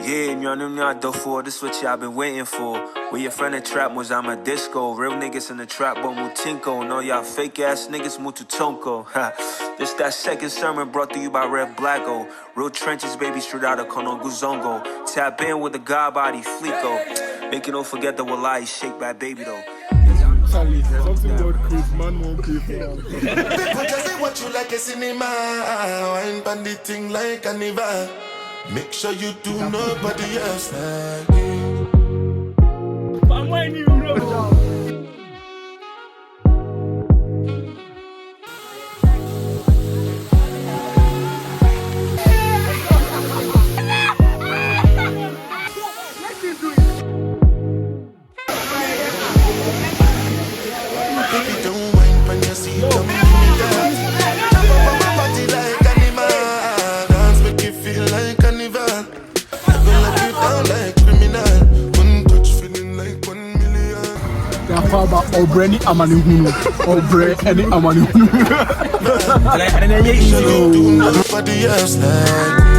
Yeah, you know what I for. This what y'all been waiting for. Where your friend in trap was I'm a disco. Real niggas in the trap, but mutinko. No, y'all fake ass niggas mututonko. This that second sermon brought to you by Red Blacko. Real trenches, baby, straight out of Kono Guzongo. Tap in with the god body flico. Make you don't forget the Wallahi shake that baby though. Charlie, something God creates, man won't pay for. People just say what you like a cinema. Wine bandit thing like a niva. Make sure you do nobody else like you. But when you know. Baby, don't mind when you see come give me that. My body like animal. Dance make you feel like carnival. I go lock you down like criminal. One touch feeling like 1 million. They are far back. Obre ni amani hunu. Obre any amani hunu. Make sure you do nobody else like you.